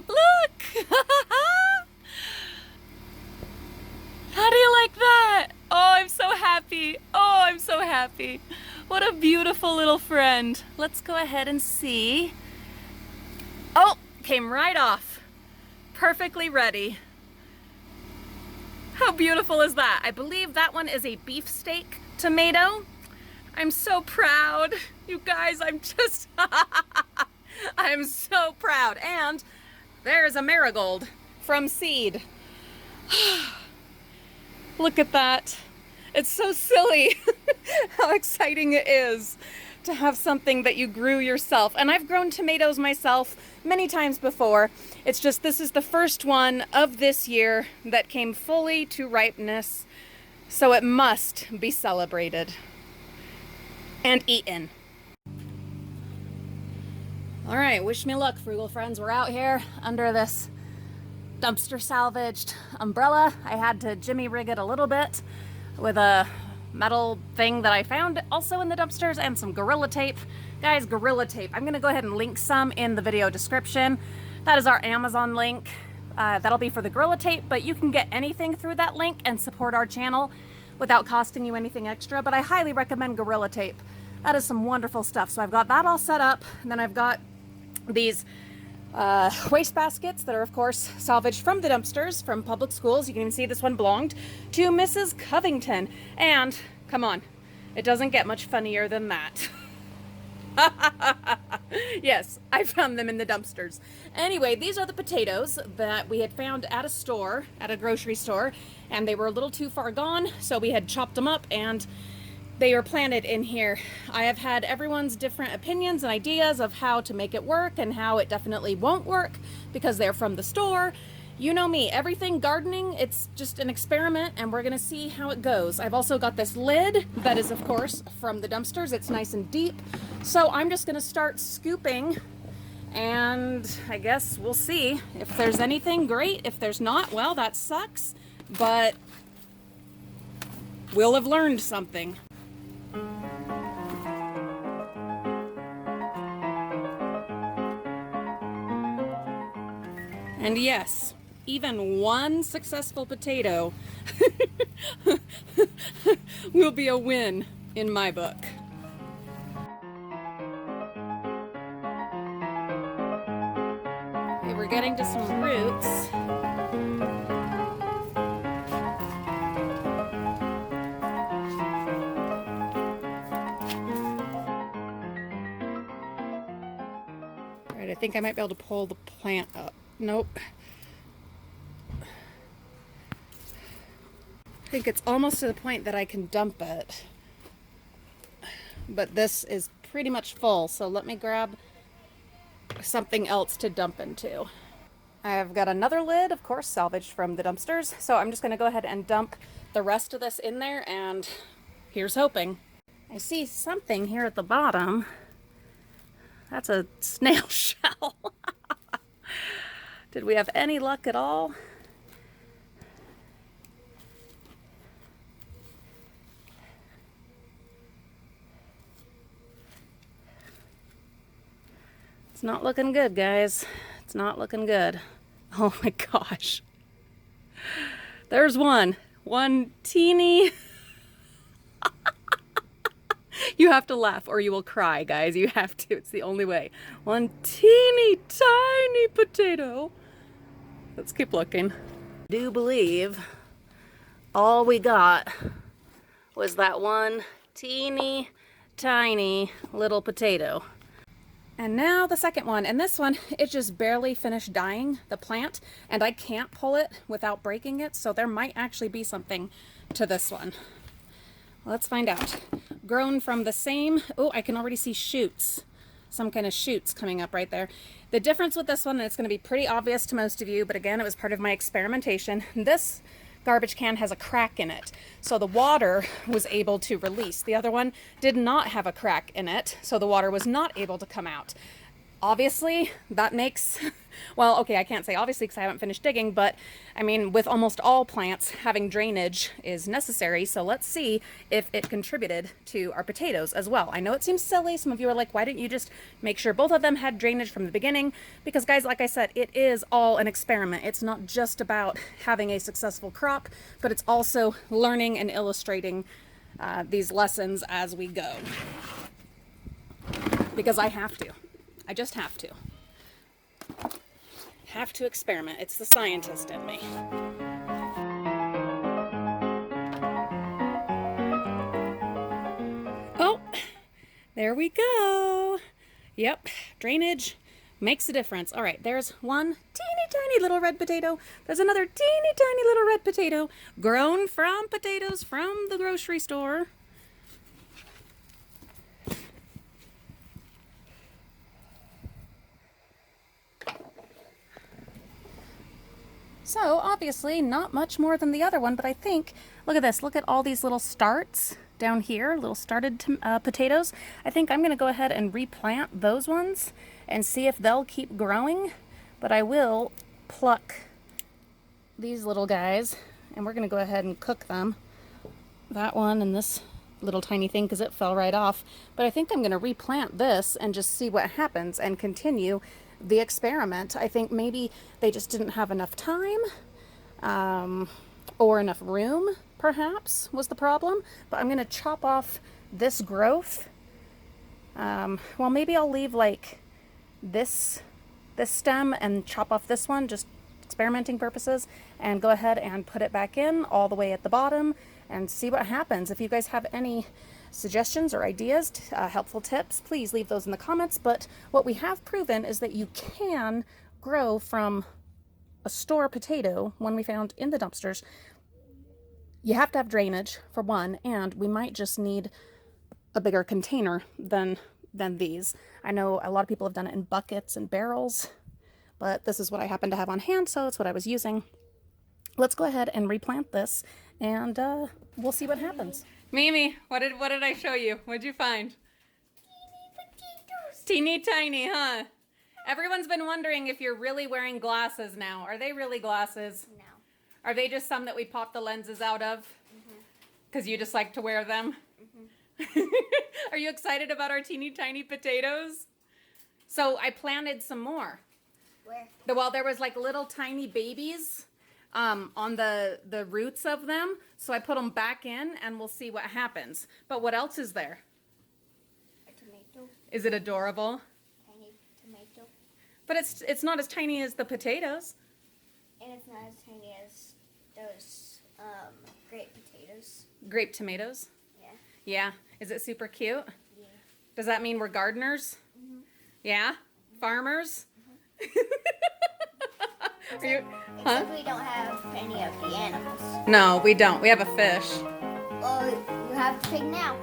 Look! How do you like that? Oh, I'm so happy. Oh, I'm so happy. What a beautiful little friend. Let's go ahead and see. Oh, came right off. Perfectly ready. How beautiful is that? I believe that one is a beefsteak tomato. I'm so proud. You guys, I'm so proud. And there's a marigold from seed. Look at that. It's so silly how exciting it is to have something that you grew yourself. And I've grown tomatoes myself many times before. It's just this is the first one of this year that came fully to ripeness. So it must be celebrated and eaten. All right, wish me luck, frugal friends. We're out here under this dumpster salvaged umbrella. I had to jimmy rig it a little bit with a metal thing that I found also in the dumpsters and some Gorilla Tape. Guys, Gorilla Tape. I'm gonna go ahead and link some in the video description. That is our Amazon link. That'll be for the Gorilla Tape, but you can get anything through that link and support our channel without costing you anything extra, but I highly recommend Gorilla Tape. That is some wonderful stuff. So I've got that all set up, and then I've got these waste baskets that are of course salvaged from the dumpsters from public schools. You can even see this one belonged to Mrs. Covington. And come on, it doesn't get much funnier than that. Yes, I found them in the dumpsters. Anyway, these are the potatoes that we had found at a store, at a grocery store, and they were a little too far gone, so we had chopped them up and they are planted in here. I have had everyone's different opinions and ideas of how to make it work and how it definitely won't work because they're from the store. You know me, everything gardening, it's just an experiment and we're gonna see how it goes. I've also got this lid that is of course from the dumpsters. It's nice and deep. So I'm just gonna start scooping and I guess we'll see. If there's anything, great. If there's not, well, that sucks, but we'll have learned something. And yes, even one successful potato will be a win in my book. Okay, we're getting to some roots. All right, I think I might be able to pull the plant up. Nope. I think it's almost to the point that I can dump it. But this is pretty much full, so let me grab something else to dump into. I've got another lid, of course, salvaged from the dumpsters. So I'm just gonna go ahead and dump the rest of this in there, and here's hoping. I see something here at the bottom. That's a snail shell. Did we have any luck at all? It's not looking good, guys. It's not looking good. Oh my gosh. There's one. One teeny... You have to laugh or you will cry, guys. You have to. It's the only way. One teeny tiny potato. Let's keep looking. I do believe all we got was that one teeny tiny little potato. And now the second one, and this one, it just barely finished dying, the plant, and I can't pull it without breaking it, so there might actually be something to this one. Let's find out. Grown from the same, oh, I can already see shoots. Some kind of shoots coming up right there. The difference with this one, and it's gonna be pretty obvious to most of you, but again, it was part of my experimentation. This garbage can has a crack in it, so the water was able to release. The other one did not have a crack in it, so the water was not able to come out. Obviously, that makes, well, okay, I can't say obviously because I haven't finished digging, but I mean, with almost all plants, having drainage is necessary. So let's see if it contributed to our potatoes as well. I know it seems silly. Some of you are like, why didn't you just make sure both of them had drainage from the beginning? Because guys, like I said, it is all an experiment. It's not just about having a successful crop, but it's also learning and illustrating these lessons as we go. Because I have to. I just have to. Have to experiment. It's the scientist in me. Oh, there we go. Yep, drainage makes a difference. All right, there's one teeny tiny little red potato. There's another teeny tiny little red potato grown from potatoes from the grocery store. So obviously not much more than the other one, but I think, look at this, look at all these little starts down here, little started potatoes. I think I'm gonna go ahead and replant those ones and see if they'll keep growing, but I will pluck these little guys and we're gonna go ahead and cook them. That one and this little tiny thing because it fell right off, but I think I'm gonna replant this and just see what happens and continue the experiment. I think maybe they just didn't have enough time or enough room, perhaps, was the problem. But I'm going to chop off this growth. Well, maybe I'll leave like this stem and chop off this one, just experimenting purposes, and go ahead and put it back in all the way at the bottom and see what happens. If you guys have any suggestions or ideas, helpful tips, please leave those in the comments. But what we have proven is that you can grow from a store potato, one we found in the dumpsters. You have to have drainage for one, and we might just need a bigger container than these. I know a lot of people have done it in buckets and barrels, but this is what I happen to have on hand, so that's what I was using. Let's go ahead and replant this, and we'll see what happens. Mimi, what did I show you? What'd you find? Teeny potatoes. Teeny tiny, huh? Everyone's been wondering if you're really wearing glasses now. Are they really glasses? No. Are they just some that we pop the lenses out of? Because you just like to wear them? Are you excited about our teeny tiny potatoes? So I planted some more. Where? Well, there was like little tiny babies on the roots of them. So I put them back in and we'll see what happens. But what else is there? A tomato. Is it adorable? Tiny tomato. But it's not as tiny as the potatoes. And it's not as tiny as those grape potatoes. Grape tomatoes? Yeah. Yeah. Is it super cute? Yeah. Does that mean we're gardeners? Yeah? Farmers? Are you, huh? Except we don't have any of the animals. No, we don't. We have a fish. Oh, you have the pig now.